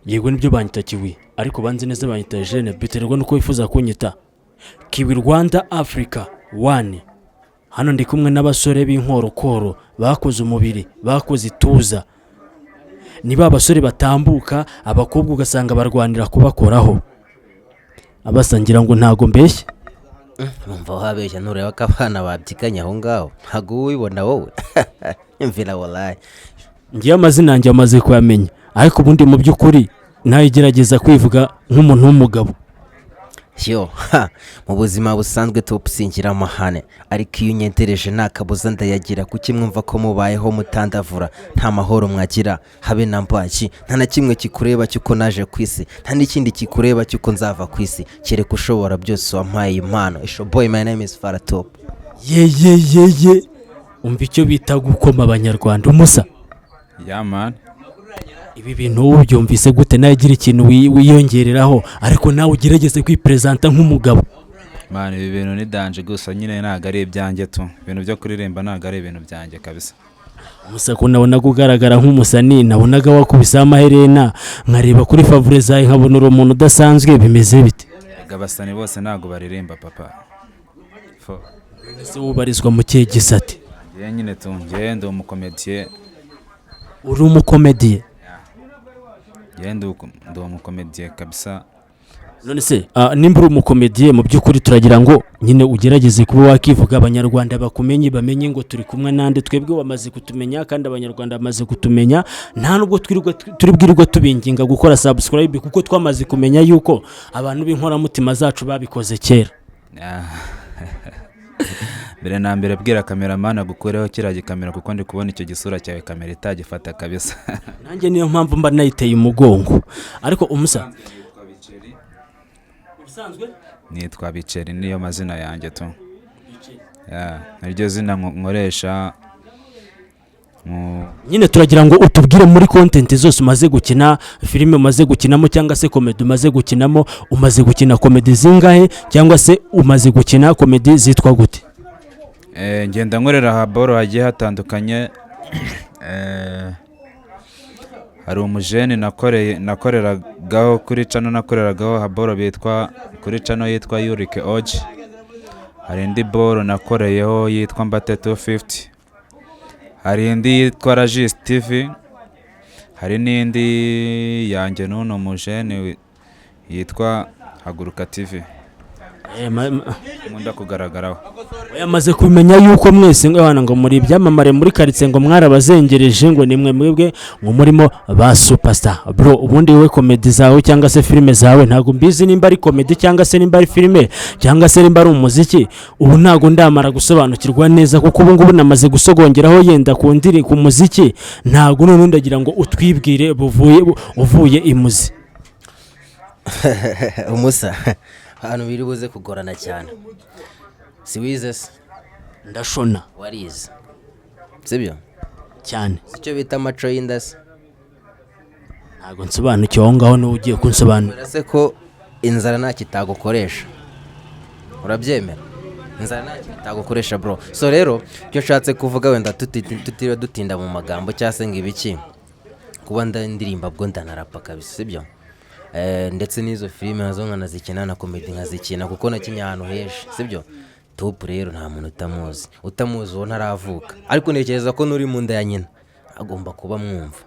yego nibyo banyita Kiwi ariko banze neza banyita Eugene biterwa nuko wifuza kunyita Kiwi Rwanda Africa 1. Hano ndi kumwe n'abasore b'inkorokoro bakoze umubiri bakoze ituza, niba abasore batambuka abakobwa ugasanga barwanira kubakoraho, abasangira ngo ntago mbeshye. Numva wabeshya ntureba ko abana babyikanye aho ngaho ntago ubibona wowe. Imvira wallahi ngiye amazina yanjye amaze kuyamenya, ariko ubundi mu by'ukuri nayigerageza kwivuga nk'umuntu w'umugabo. Yo, mu buzima busanzwe top singira amahane, ariko iyo unyentereje nta kabuza ndayagira, kuki mwumva ko mubayeho mutandavura nta mahoro mwagira habe na mbaki, nta na kimwe kikureba cyuko naje kwisi, nta n'ikindi kikureba cyuko nzava kwisi, kereka ushobora byose wampaye impano. Isho boy, my name is Fara Top. Ye umva icyo bita gukoma abanyarwanda umusa. Yeah man, Ibi bintu ubyumvise gute? Nagira ikintu wiyongereraho ariko nawe ugerageze kwipresenta nk'umugabo. man ibi bintu ni danje gusa nyine ntago ari ibyanjye tu, ibintu byo kuririmba ntago ari ibintu byanjye kabisa. Umusa ko nabona kugaragara nk'umusani, nabonaga wakubise amaherena nkareba kuri favore zawe nkabona uri umuntu udasanzwe, bimeze bite? Abasani bose ntago baririmba papa. Ese ubarizwa mu kihe gisate? Ye nyine tu ngende umukomediye. Uri umukomediye? Ngende umukomediye kabisa. None se nimba uri umukomediye mu by'ukuri turagira ngo nyine ugerageze kuba wakivuga, abanyarwanda bakumenye bamenye ngo turi kumwe nande, twebwe bamaze kutumenya kandi abanyarwanda bamaze kutumenya, nta nubwo turibwirirwa tubinginga gukora subscribe kuko twamaze kumenya yuko abantu b'inkoramutima zacu babikoze kera. Mbere na mbere bwira cameraman agukureho kiriya gikamera kuko ndi kubona icyo gisura cyawe kamera itagifata kabisa. Nanjye niyo mpamvu mba nayiteye umugongo. Ariko umusa usanzwe nitwa Biceri, niyo mazina yanjye tu. Niryo zina nkoresha. Nyine turagira ngo utubwire muri content zose umaze gukina, filime umaze gukinamo cyangwa se comedy umaze gukinamo, umaze gukina comedy zingahe cyangwa se umaze gukina comedy zitwa gute? Ngenda nkorera haboro hagiye hatandukanye. Hari umujene nakoreragaho kuri channel, nakoreragaho haboro bitwa kuri channel yitwa Yurike Oji. Hari indi boro nakoreyeho yitwa Mbate 250. Hari indi yitwa Ragis TV. Hari n'indi yanjye n'uno mujene yitwa Haguruka TV. Munda kugaragaraho. Yamaze kumenya yuko mwese ngabana ngo muri byamamare muri karitsiye ngo mwarabazengereje ngo nimwe mwebwe ngo murimo ba superstar. Bro, ubundi we comedy zawe cyangwa se filime zawe ntago mbizi nimba ari comedy cyangwa se nimba ari filime cyangwa se nimba ari umuziki, ubu ntago ndamara gusobanukirwa neza kuko ubu ngubu namaze gusogongeraho yenda kundiri ku muziki, ntago none ndagira ngo utwibwire uvuye imuzi. Umusa hano biri buze kugorana cyane. Si wizes ndashona warize sibyo cyane, icyo bita maco y'indasi. ntago nsobanukiwe aho ngaho n'ubu ugiye kunsobanura. Urase ko inzara nta kitagukoresha, urabyemera? Inzara nta kitagukoresha bro. So rero icyo nshatse kuvuga, wenda tutiriwe dutinda mu magambo cyangwa se ngo ibiki, kuba ndirimba bwo ndanarapa kabisa sibyo. Ndetse n'izo filime nazo nkanazikina na comedy nkazikina kuko nakinya ahantu henshi sibyo. Top rero nta muntu utamuzi uwo ntaravuka, ariko ntekereza ko nuri mu nda ya nyina agomba kuba mwumva.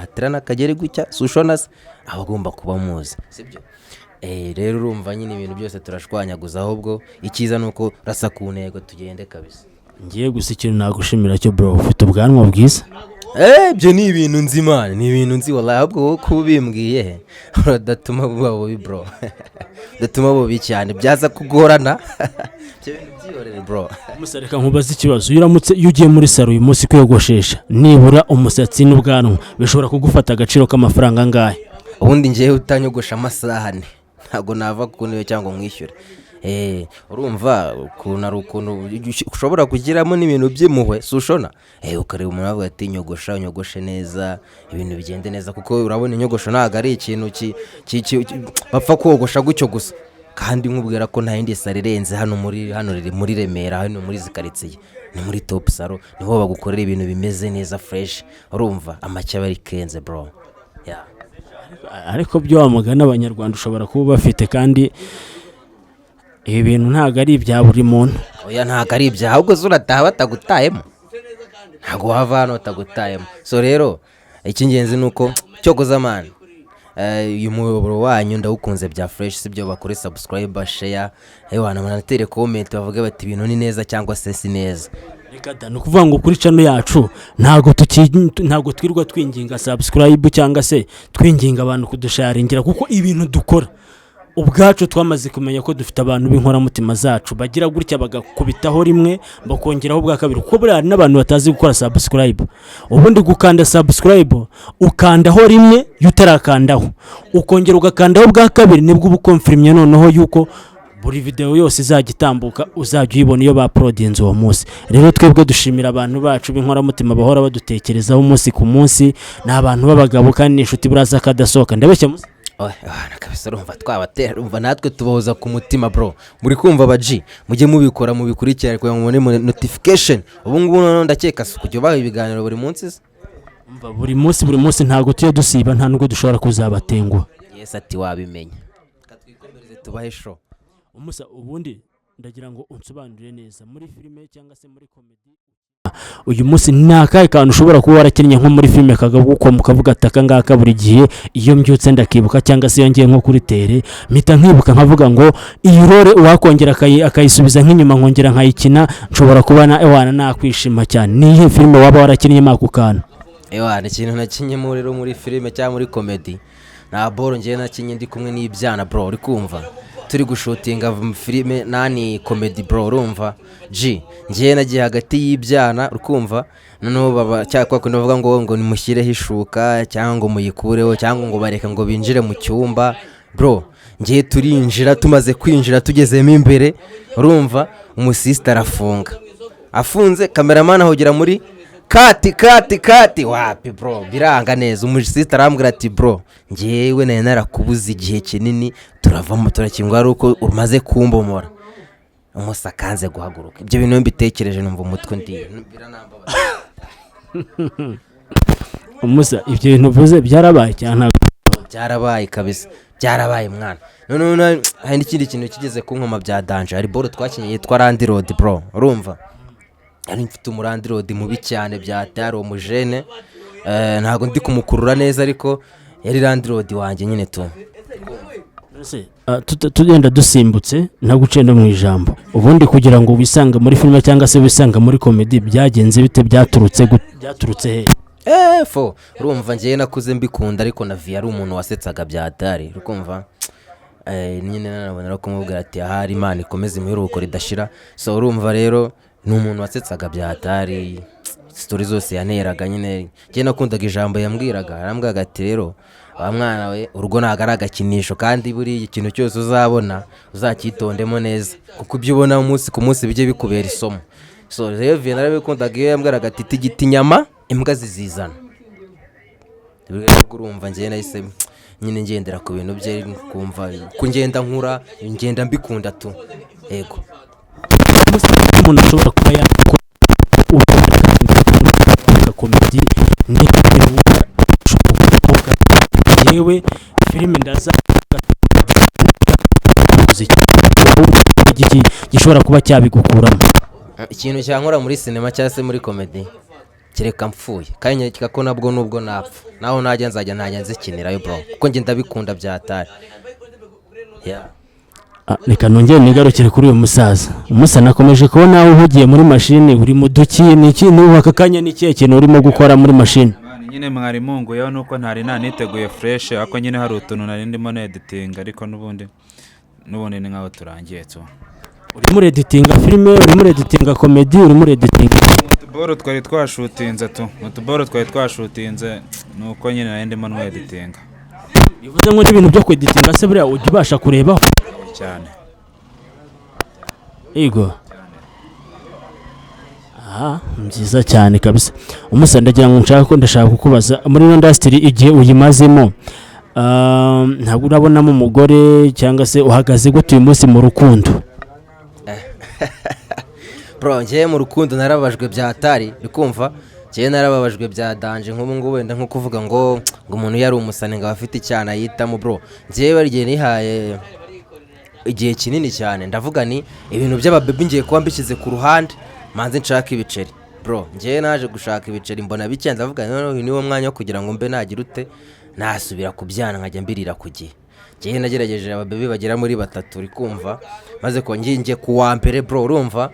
Hatirana kagere gucya sushona se abagomba kuba muzi sibyo. Rero urumva nyine ibintu byose turashwanyaguza, ahubwo ikiza nuko rasa ku ntego tugende kabisa. Ngiye gusa ikintu nagushimira cyo bro, ufite ubwanwa bwiza. Byo ni ibintu nzi man, ni ibintu nzi wallahi, ahubwo wowe kubimbwiye udatuma buba bubi bro. Datuma bubi cyane byaza kugorana. Byo bintu byiyorere bro. Umusareka nkubaza ikibazo, uramutse ugiye muri salo uyu munsi kwiyogoshesha, nibura umusatsi n'ubwanwa bishobora kugufata agaciro k'amafaranga angahe? Ubundi ngiye utanyogosha amasaha ane ntago nava ku niyo cyangwa mwishyure. Urumva ukuntu ushobora kugiramo n'ibintu by'impuhwe sushona. Ukareba umuntu avuga ati nyogoshe neza, ibintu bigende neza, kuko urabona inyogosho ntago ari ikintu bapfa kogosha gucyo gusa. Kandi nkubwira ko nta yindi sare irenze hano muri Remera, hano muri zikaritsiye, ni muri Top Salo, niho bagukorera ibintu bimeze neza fresh. Urumva amacyaba ari kenze bro. ariko byo wamugana abanyarwanda ushobora kuba bafite kandi ibi bintu ntabwo ari ibya buri muntu. oya ntabwo ari ibyaha ahubwo zo urataha batagutayemo, ntabwo wava hano batagutayemo. So rero icy'ingenzi ni uko cyokoza mani, uyu muyoboro wanyu ndawukunze bya fresh, sibyo bakore subscribe share, ewana manatere comment bavuge bati ibintu ni neza cyangwa se si neza. Reka da ni ukuvuga ngo kuri channel yacu ntabwo twirwa twinginga subscribe cyangwa se twinginga abantu kudusharingira, kuko ibintu dukora ubwacu twamaze kumenya ko dufite abantu b'inkoramutima zacu bagira gutya bagakubitaho rimwe bakongeraho bwa kabiri, kuko buriya hari n'abantu batazi gukora subscribe. Ubundi gukanda subscribe ukandaho rimwe y'utarakandaho ukongera ugakandaho bwa kabiri, nibwo uba ukonfirmye noneho yuko buri video yose izajya itambuka uzajya uyibona iyo baprodinze uwo munsi. Rero twebwe dushimira abantu bacu b'inkoramutima bahora badutekerezaho umunsi ku munsi, ni abantu b'abagabo kandi inshuti buraza kadasohoka. Ndabeshya musi nakabisa urumva twabatera, urumva natwe tubahoza ku mutima bro. Muri kumva baji mujye mubikora mubikurikirane kugira ngo mubone notification. Ubu ngubu none ndakeka kujya baha ibiganiro buri munsi. Umva buri munsi ntago tuye dusiba, nta nubwo dushobora kuzabatengwa. Yes ati wabimenya, katwikomereze tubahe show. Umusa ubundi ndagira ngo unsobanurire neza muri filime cyangwa se muri comedy uyu munsi nakaye kantu ushobora kuba warakinnye nko muri filime kagabuko mukavuga ataka ngaka buri gihe iyo mbyutse ndakibuka, cyangwa se yongeye nko kuri tere mpita nkibuka nkavuga ngo iyi role wakongera akayisubiza nk'inyuma nkongera nkayikina, nshobora kubana ewana nakwishima cyane. Nihe filime waba warakinnye mako kantu? Ewana ikintu nakinye muri filime cyangwa muri comedy na boro ngiye nakinye ndi kumwe n'ibyana bro, uri kumva turi gushutinga filime nani comedy bro, urumva ngiye nagiye hagati y'ibyana urukumva, noneho baba cyakwa ko ndavuga ngo nimushyireho ishuka cyangwa ngo muyikureho cyangwa ngo bareka ngo binjire mu cyumba bro. Ngiye turinjira, tumaze kwinjira tugezemo imbere urumva umusista afunze cameraman ahogera muri kati wapi bro, biranga neza. Umusista arambwira ati bro ngiyewe naye narakubuze igihe kinini, turavamo turakingwa ari uko umaze kumbomora. Umusakanze guhaguruka, ibyo bintu mbitekereje numva umutwe ndi biranamba. Umusa ibyo bintu vuze byarabaye cyane? Byarabaye kabisa, byarabaye mwana. None hari n'ikindi kintu kigeze kunkoma bya danger. Hari boro twakinye yitwa Randy Road bro, urumva ari mfite umurandi road mubi cyane byatari umujene, ntago ndi kumukurura neza ariko yari Randy Road wanjye nyine tu. Tugenda dusimbutse nagucenda mu ijambo, ubundi kugira ngo wisanga muri filime cyangwa se wisanga muri comedy byagenze bite? Byaturutse he? Fo urumva ngiye nakuze mbikunda, ariko na vi ari umuntu wasetsaga byatari urukumva. Nyine nanabonera ko mubwira ati ahari Imana ikomeze imiruko ridashira. So urumva rero ni umuntu wasetsaga byatari, story zose yaneraga nyine. Ngiye nakundaga ijambo yambwiraga, arambwiraga ati rero wa mwana we urugo ntago ari agakinisho, kandi buri ikintu cyose uzabona uzacyitondemo neza, kuko ibyo ubona umunsi ku munsi bijye bikubera isomo. So rero vi narabikundaga iyo yambwiraga ati tigiti inyama imbwa zizizana. Urumva ngiye nahise nyine ngendera ku bintu bye, kumva ko ngenda nkura ngenda mbikunda tu. Yego umuntu ashobora kuba yakora comedy ni yewe filime ndaza gishobora kuba cyabigukuramo. Ikintu cyankora muri sinema cyangwa se muri comedy kireka mpfuye, kandi nyakika ko nabwo nubwo napfa naho najya nzajya nzikinirayo bro, kuko nge ndabikunda byatari. Reka nongere nigarukire kuri uyu musaza. Umusa nakomeje kubona aho uhugiye muri mashini, uri mu duki niki n'ubaka kanya n'ikihe kintu urimo gukora muri mashini? Nyine mwari munguyeho nuko ntari naniteguye fresh, ako nyine hari utuntu nari ndimo na editing, ariko nubundi ni nkaho turangiye tu. Uri muri editing filime, uri muri editing comedy, uri muri editing utuboro twari twashutinze nuko nyine nari ndimo no editing. Bivuze ngo n'ibintu byo kweditinga se buriya ujya ubasha kurebaho cyane? Yego. Nziza cyane kabisa. Umusa ndagira ngo ndashaka kukubaza muri industry igihe uyimazemo, ntabwo urabonamo umugore cyangwa se uhagaze gute uyu munsi mu rukundo? Bro ngiye mu rukundo narabajwe byatari, bikumva njyewe narababajwe bya danje nk'ubu ngubu wenda nko kuvuga ngo umuntu yari umusani ngo afite icyana yitamo bro, njyewe igihe nihaye igihe kinini cyane ndavuga ni ibintu by'ababebi ngiye kuba mbishyize ku ruhande manze nshaka ibiceri bro. Njyewe naje gushaka ibiceri mbona bike ndavuga noneho niwo mwanya wo kugira ngo mbe nagira ute nasubira kubyana nkajya mbirira ku gihe. Njyewe nagerageje ababebi bagera muri 3 uri kumva, maze ko nginge ku wa mbere bro urumva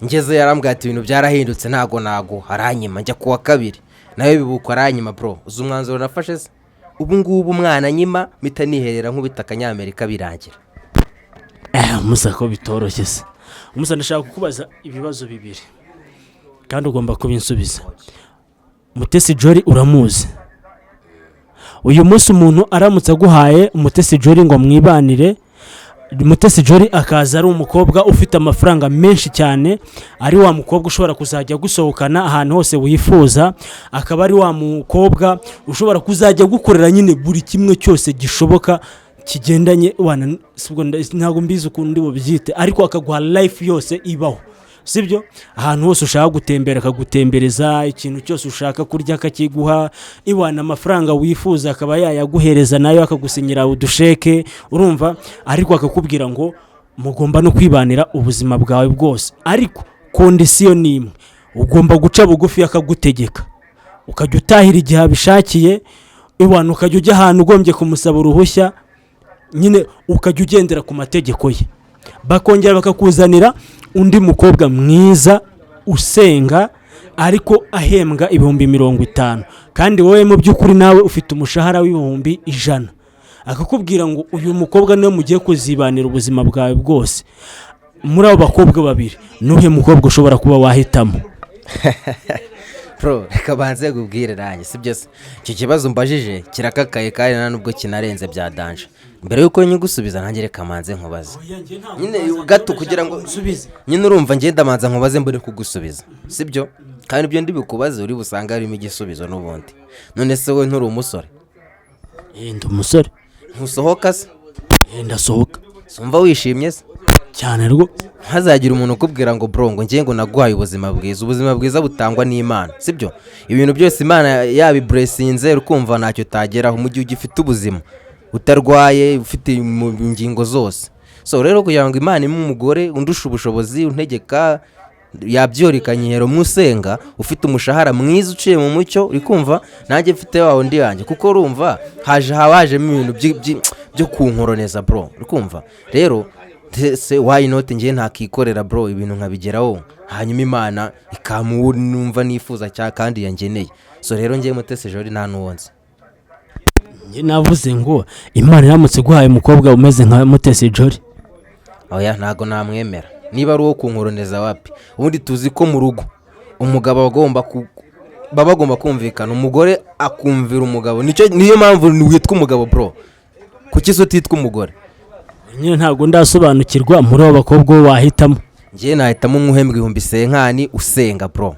ngeze yarambwira ati ibintu byarahindutse nago aranyima, njya ku wa kabiri nayo bibuka aranyima bro. Uzi umwanzuro nafashe se ubu ngubu umwana nyima mpita niherera nk'ubita akanyamerika birangira. umusa ko bitoroshye se. Umusa ndashaka kukubaza ibibazo bibiri kandi ugomba kubinsubiza. Mutesi Jolly uramuzi? Uyu munsi umuntu aramutse aguhaye Mutesi Jolly ngo mwibanire, Mutesi Jolly akaza ari umukobwa ufite amafaranga menshi cyane, ari wa mukobwa ushobora kuzajya gusohokana ahantu hose wifuza, akaba ari wa mukobwa ushobora kuzajya gukorera nyine buri kimwe cyose gishoboka kigendanye ntabwo mbizi ukuntu ndi bubyite, ariko akaguha life yose ibaho, sibyo? Ahantu hose ushaka gutembera akagutembereza, ikintu cyose ushaka kurya akakiguha, iwana amafaranga wifuza akaba yayaguhereza nayo akagusinyira udusheke urumva, ariko akakubwira ngo mugomba no kwibanira ubuzima bwawe bwose, ariko kondisiyo ni imwe, ugomba guca bugufi akagutegeka ukajya utahira igihe abishakiye, iwana ukajya ujya ahantu ugombye kumusaba uruhushya nyine ukajya ugendera ku mategeko ye, bakongera bakakuzanira undi mukobwa mwiza usenga ariko ahembwa 50,000 kandi wowe mu by'ukuri nawe ufite umushahara w'100,000, akakubwira ngo uyu mukobwa niwe mugiye kuzibanira ubuzima bwawe bwose. Muri abo bakobwa babiri nuhe mukobwa ushobora kuba wahitamo? Bro reka banze gubwire nanjye sibyo se, icyo kibazo mbajije kirakakaye kandi nubwo kinarenze bya danje. Mbere yuko nyigusubiza nanjye reka manze nkubaze nyine gato kugira ngo nsubize, nyine urumva ngenda manza nkubaze mbere kugusubiza sibyo, kandi ibyo ndibikubaze uri busanga harimo igisubizo n'ubundi. None se wowe nturi umusore? Ndi umusore. Ntusohoka se? Ndasohoka. Sumva wishimye se? Cyane rwo. Hazagira umuntu ukubwira ngo bro ngo ngiye ngo naguhaye ubuzima bwiza butangwa n'Imana sibyo? Ibintu byose Imana yabiblessinze ukumva ntacyo utageraho mu gihe ugifite ubuzima utarwaye ufite mu ngingo zose. So rero kugira ngo Imana imwe umugore undusha ubushobozi untegeka yabyorikanye hero musenga ufite umushahara mwiza uciye mu mucyo uri kumva, nanjye mfite wawo ndi yanjye kuko urumva hajemo ibintu byo kunkoroneza bro uri kumva. Rero se why not ngiye ntakikorera bro ibintu nkabigeraho, hanyuma Imana ikamwumva nifuza cya kandi yangeneye. So rero ngiye Mutesi Jolly nta nuwonse. Nge navuze ngo Imana iramutse guhaye umukobwa umeze nka Mutesi Jolly. Oya ntago namwemera. Niba ari uwo kunkoroneza wapi? Ubundi tuzi ko mu rugo umugabo bagomba kumvikana, umugore akumvira umugabo. Niyo mpamvu witwa umugabo bro. Kuki so titwa umugore? Nyine ntago ndasobanukirwa muri abo bakobwa wahitamo. Ngiye nahitamo nk'uhembwa 1,000 usenga bro,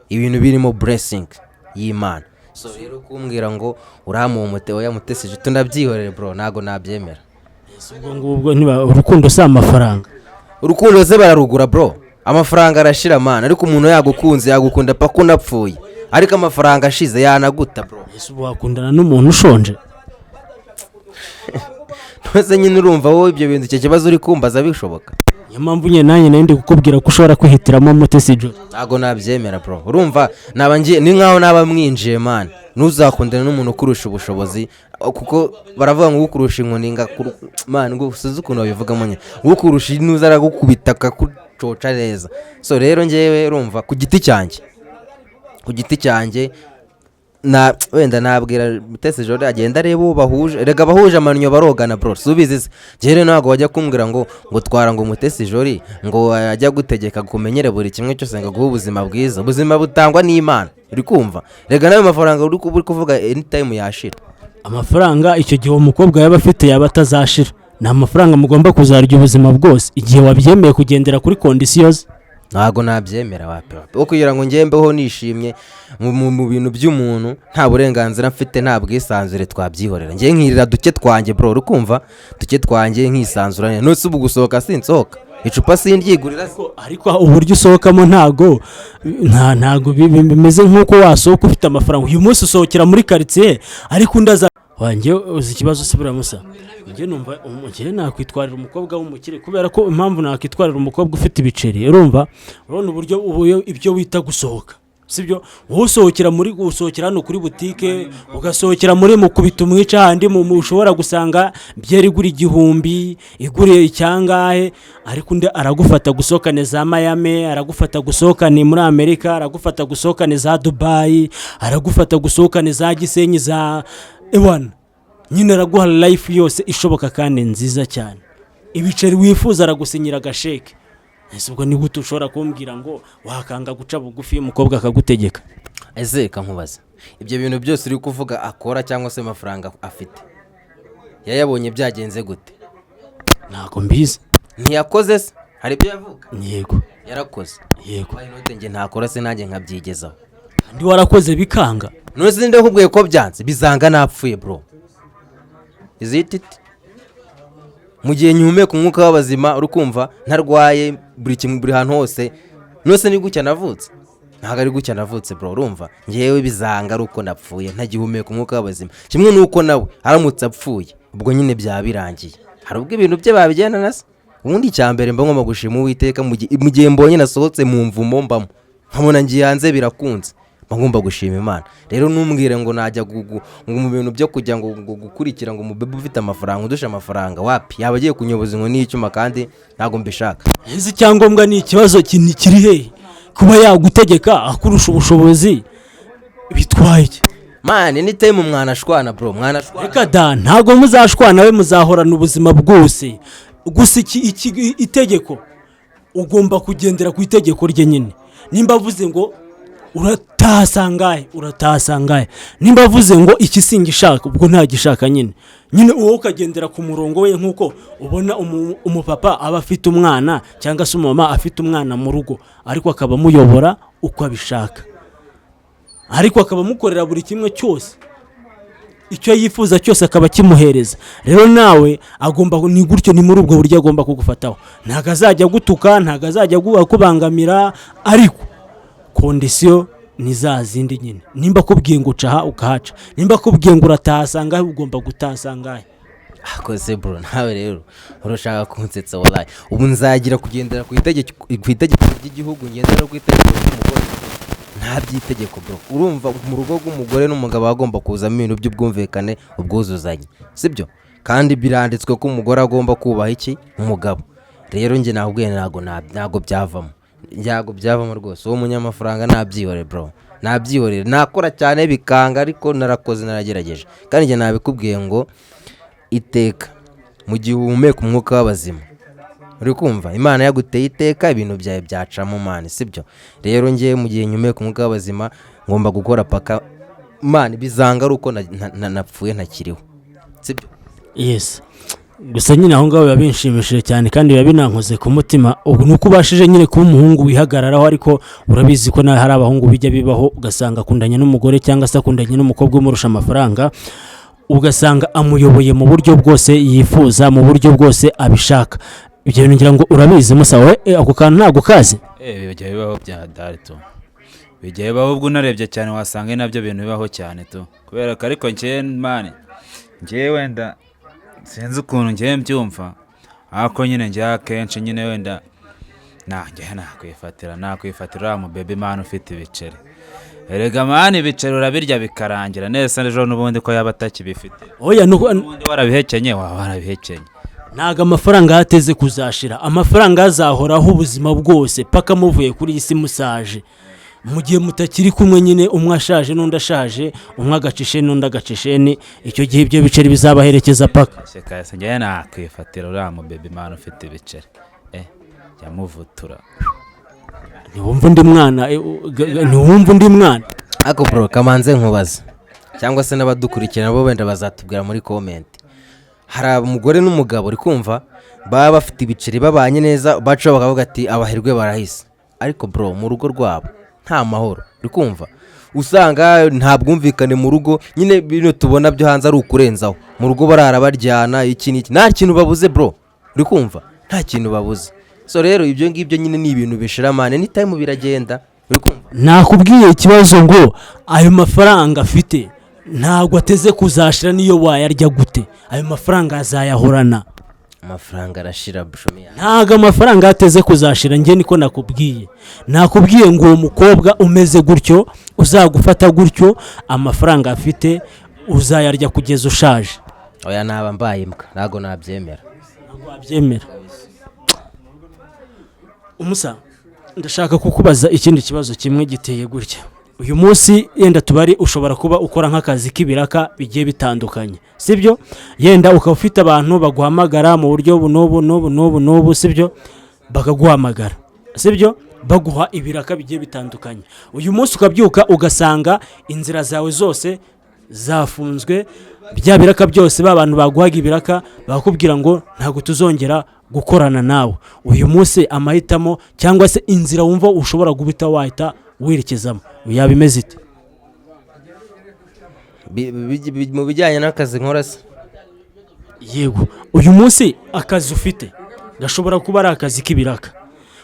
ibintu birimo blessing y'Imana. So rero kumbwira ngo uramuhumute oya Mutesi Jolly tundabyihorere bro ntago nabyemera. Ubwo niba urukundo si amafaranga. Urukundo se bararugura bro, amafaranga arashira mana, ariko umuntu yagukunze yagukunda paka unapfuye, ariko amafaranga ashize yanaguta bro. Ese wakundana n'umuntu ushonje? Twese nyine urumva wowe ibyo bintu icyo kibazo uri kumbaza bishoboka. Niyo mpamvu nyine nanjye ndi kukubwira ko ushobora kwihitiramo Mutesi Jolly. Ntago nabyemera bro, urumva ni nkaho naba mwinjiye man, ntuzakundana n'umuntu ukurusha ubushobozi kuko baravuga ngo ukurusha inkoni man ngo usize ukuntu babivugamo nyine ukurusha ntuzara gukubita akakucoca neza. So rero ngewe urumva ku giti cyanjye na wenda nabwira Mutesi Jolly agenda areba bahuje rega bahuje amanyo barogana bro subize. Jere ntago wajya kumbwira ngo twara ngo Mutesi Jolly ngo ajya gutegeka kumenyera buri kimwe cyose ngo guha ubuzima bwiza, ubuzima butangwa n'Imana uri kumva. Rega nayo mafaranga uri kuvuga anytime yashira. Amafaranga icyo gihe umukobwa yaba afite yaba atazashira, nta mafaranga mugomba kuzarya ubuzima bwose igihe wabyemeye kugendera kuri conditions. Ntago nabyemera wapi wo kugira ngo ngembeho nishimye mu bintu by'umuntu nta burenganzira mfite nta bwisanzure twabyihorera. Ngiye nkirira duke twanjye bro urukumva, duke twanjye nkisanzuranye. Nose ubu gusohoka sinsohoka icupa sindyigurira se. ariko uburyo usohokamo ntago bimeze nk'uko wasohoka ufite amafaranga. Uyu munsi usohokera muri karitsiye ariko undi aza wanjye uzi ikibazo se buriya musa, njye numva njye nakwitwarira umukobwa w'umukire, kubera ko impamvu nakwitwarira umukobwa ufite ibiceri, urumva urabona uburyo ibyo wita gusohoka, sibyo? wowe usohokera hano kuri butike, ugasohokera muri mukubita umwica handi ushobora gusanga byeri igura 1000, iguriye icyangahe, ariko undi aragufata gusohokane za Miami, aragufata gusohokane muri Amerika, aragufata gusohokane za Dubai, aragufata gusohokane za Gisenyi za ewana, nyine araguha life yose ishoboka kandi nziza cyane. Ibiceri wifuza aragusinyira agasheke. Ese ubwo ni gute ushobora kumbwira ngo wakanga guca bugufi umukobwa akagutegeka? Ese kankubaza, ibyo bintu byose uri kuvuga akora cyangwa se amafaranga afite yayabonye byagenze gute? Ntago mbizi. Ntiyakoze se? Hari ibyo yavuga? Yego. Yarakoze. Yego. Inote nge ntakora se nanjye nkabyigezaho. Ndi warakoze bikanga. None se nde nkubwiye ko byanze bizanga napfuye bro. Izititi mu gihe nyumeka umwuka w'abazima urukumva ntarwaye buri hantu hose, nose ni gucya navutse? Ntago ari gucya navutse bro, urumva ngewe bizanga ari uko napfuye ntagihumeka umwuka w'abazima, kimwe nuko nawe aramutse apfuye ubwo nyine byabirangiye. Hari ubwo ibintu bye babigenda nase. Ubundi cyambere mba ngoma gushima Uwiteka mu gihe mbonye nasohotse mu mvumo mbamo, nkabona ngiye hanze birakunze, ngomba gushima Imana. Rero numbwire ngo najya mu bintu byo kujya ngo gukurikira ngo umubebe ufite amafaranga udusha amafaranga, wapi yaba agiye kunyoboza ngo n'icyuma kandi ntago mbishaka. Ese cyangombwa ni ikibazo kiri he kuba yagutegeka akurusha ubushobozi bitwaye? Man, ni time mwanashwana bro, mwanashwana. Reka da, ntago muzashwana, we muzahorana ubuzima bwose. Gusa itegeko ugomba kugendera ku itegeko rye nyine. Nimba avuze ngo uratasangaye, nimba avuze ngo iki singishaka ubwo ntagishaka nyine uwo ukagendera ku murongo we, nkuko ubona umupapa aba afite umwana cyangwa se umama afite umwana mu rugo, ariko akaba muyobora uko abishaka, ariko akaba mukorera buri kimwe cyose, icyo yifuza cyose akaba kimuhereza. Rero nawe agomba ni gutyo, ni muri ubwo buryo agomba kugufataho. Ntago azajya gutuka, ntago azajya kubangamira, ariko kondisiyo ni za zindi nyine. Nimba kubwiye ngo ucaha ukahaca, nimba kubwiye ngo uratasangahe ugomba gutasangahe. Akoze bro, nawe rero urashaka kunsetsa wallahi. Ubu nzagira kugendera ku itegeko ry'igihugu, ngendera ku itegeko ry'umugore. Nta byitegeko bro. Urumva mu rugo rw'umugore n'umugabo agomba kuzamo ibintu by'ubwumvikane, ubwuzuzanye, sibyo? Kandi biranditswe ko umugore agomba kubaha iki? Umugabo. Rero nge nabwiye ntago byavamo. Nyago byavamo rwose. Uwo munyamafaranga nabyihore bro, nabyihorere. Nakora cyane bikanga, ariko narakoze, naragerageje. Kandi nge nabikubwiye ngo iteka mu gihe uhumeka umwuka w'abazima, uri kumva Imana yaguteye iteka, ibintu byawe byacamo mani, sibyo? Rero nge mu gihe nyumeka umwuka w'abazima ngomba gukora paka mani bizanga ari uko napfuye ntakiriho, sibyo? Yes. Gusa nyine aho ngaho biba binshimishije cyane kandi biba binankoze ku mutima. Ubu nuko ubashije nyine kuba umuhungu wihagararaho, ariko urabizi ko nawe hari abahungu bijya bibaho ugasanga akundanye n'umugore cyangwa se akundanye n'umukobwa umurusha amafaranga, ugasanga amuyoboye mu buryo bwose yifuza, mu buryo bwose abishaka. Ibyo bintu ngira ngo urabizi musa, we ako kantu ntago kazi. Bijya bibaho bya darito, bijya bibaho. Ubwo unarebye cyane wasanga nabyo bintu bibaho cyane tu, kubera ko ariko njye wenda sinzi ukuntu njye mbyumva, ariko nyine njye akenshi nyine wenda nakwifatira mu baby man ufite ibiceri. Erega mani ibiceri urabirya bikarangira neza n'ejo n'ubundi ko yaba atakibifite. Oya n'ubundi warabihekenye, warabihekenye. Ntago amafaranga yateze kuzashira, amafaranga azahoraho ubuzima bwose paka muvuye kuri iyi si musaje. Mu gihe mutakiri kumwe nyine, umwe ashaje n'undi ashaje, umwe agacishe n'undi agacisheni, icyo gihe ibyo biceri bizabaherekeza paka. Sheka njye nakwifatira uriya mu baby man ufite ibiceri, yamuvutura. Ntiwumva undi mwana. Ako bro, kamanze nkubaza, cyangwa se n'abadukurikira nabo wenda bazatubwira muri comment. Hari umugore n'umugabo uri kumva baba bafite ibiceri, babanye neza, baca bakavuga ati abahirwe barahise, ariko bro mu rugo rwabo nta mahoro, uri kumva usanga nta bwumvikane mu rugo, nyine bino tubona byo hanze ari ukurenzaho. Mu rugo barara baryana iki nta kintu babuze bro, uri kumva nta kintu babuze. so rero ibyo ngibyo nyine ni ibintu bishira mane ni time biragenda uri kumva. nakubwiye ikibazo ngo ayo mafaranga afite ntabwo ateze kuzashira niyo wayarya gute, ayo mafaranga azayahorana. amafaranga arashira bushumi. ntabwo amafaranga ateze kuzashira, njye niko nakubwiye ngo uwo mukobwa umeze gutyo uzagufata gutyo, amafaranga afite uzayarya kugeza ushaje. oya naba mbaye imbwa ntago nabyemera. ntabwo wabyemera. umusa ndashaka kukubaza ikindi kibazo kimwe giteye gutya. uyu munsi yenda tubari ushobora kuba ukora nk'akazi k'ibiraka bigiye bitandukanye, sibyo? yenda ukaba ufite abantu baguhamagara mu buryo n'ubu sibyo, bakaguhamagara sibyo, baguha ibiraka bigiye bitandukanye. uyu munsi ukabyuka ugasanga inzira zawe zose zafunzwe, bya biraka byose abantu baguhaga ibiraka bakubwira ngo ntabwo tuzongera gukorana nawe. uyu munsi amahitamo cyangwa se inzira wumva ushobora guhita wahita werekezamo yaba imeze ite? mu bijyanye n'akazi nkora se? yego, uyu munsi akazi ufite gashobora kuba ari akazi k'ibiraka,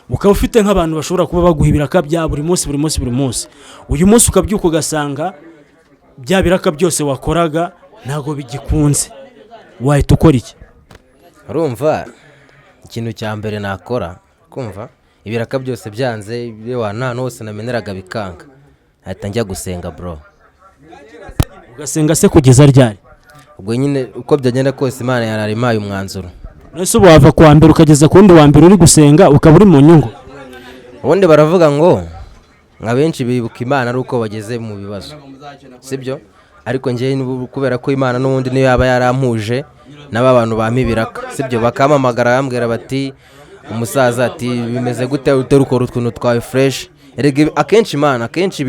ukaba ufite nk'abantu bashobora kuba baguha ibiraka bya buri munsi. uyu munsi ukabyuka ugasanga bya biraka byose wakoraga ntabwo bigikunze, wahita ukora iki? urumva ikintu cya mbere nakora kumva ibiraka byose byanze nta hose nameneraga bikanga, ahita njya gusenga bro. ugasenga se kugeza ryari? ubwo nyine uko byagenda kose Imana yararimaye umwanzuro. nese ubu wava ku wa mbere ukageza ku wundi wa mbere uri gusenga ukaba uri mu nyungu? ubundi baravuga ngo nka benshi bibuka Imana ari uko bageze mu bibazo, sibyo? ariko njyewe kubera ko Imana n'ubundi niyo yaba yarampuje n'aba bantu bamibiraka, sibyo? bakamamagara bambwira bati umusaza ati bimeze gute uterukora utuntu twawe fresh. akenshi Imana akenshi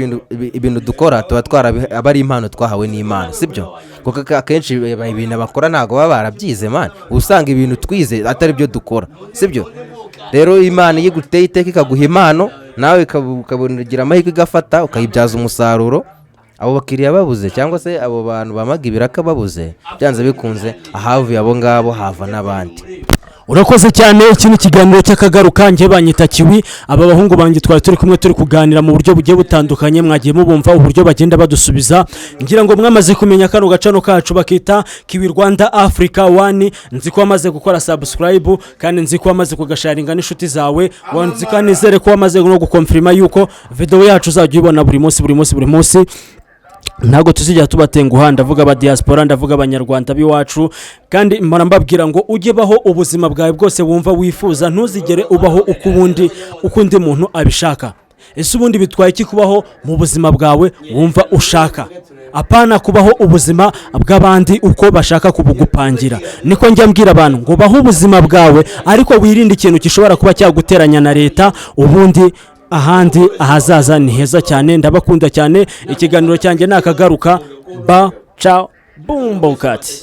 ibintu dukora tuba aba ari impano twahawe n'Imana, sibyo? kuko akenshi ibintu bakora ntabwo baba barabyize man, usanga ibintu twize atari byo dukora, sibyo? rero Imana iyo iguteye iteka ikaguha impano nawe ukabonagira amahirwe igafata ukayibyaza umusaruro. abo bakiriya babuze cyangwa se abo bantu bamaga ibiraka babuze, byanze bikunze ahavuye abo ngabo hava n'abandi. urakoze cyane. iki ni ikiganiro cy'akagaruka, njye banyita Kiwi. aba bahungu banjye twari turi kumwe turi kuganira mu buryo bugiye butandukanye, mwagiye mubumva uburyo bagenda badusubiza. ngira ngo mwamaze kumenya kano gacano kacu bakita Kiwi Rwanda Africa 1. nzi ko wamaze gukora subscribe kandi nzi ko wamaze kugasharinga n'inshuti zawe, nzi ko nizere ko wamaze no gukonfirma yuko video yacu uzajya ubona buri munsi. ntabwo tuzijya tubatenguha, ndavuga aba diaspora, ndavuga abanyarwanda b'iwacu, kandi mpora mbabwira ngo ujye baho ubuzima bwawe bwose wumva wifuza, ntuzigere ubaho uko undi muntu abishaka. ese ubundi bitwaye iki kubaho mu buzima bwawe wumva ushaka, apana kubaho ubuzima bw'abandi uko bashaka kubugupangira? niko njya mbwira abantu ngo baho ubuzima bwawe, ariko wirinde ikintu gishobora kuba cyaguteranya na leta, ubundi ahandi ahazaza ni heza cyane. ndabakunda cyane. ikiganiro cyanjye nakagaruka. ba ciao bumbo kati.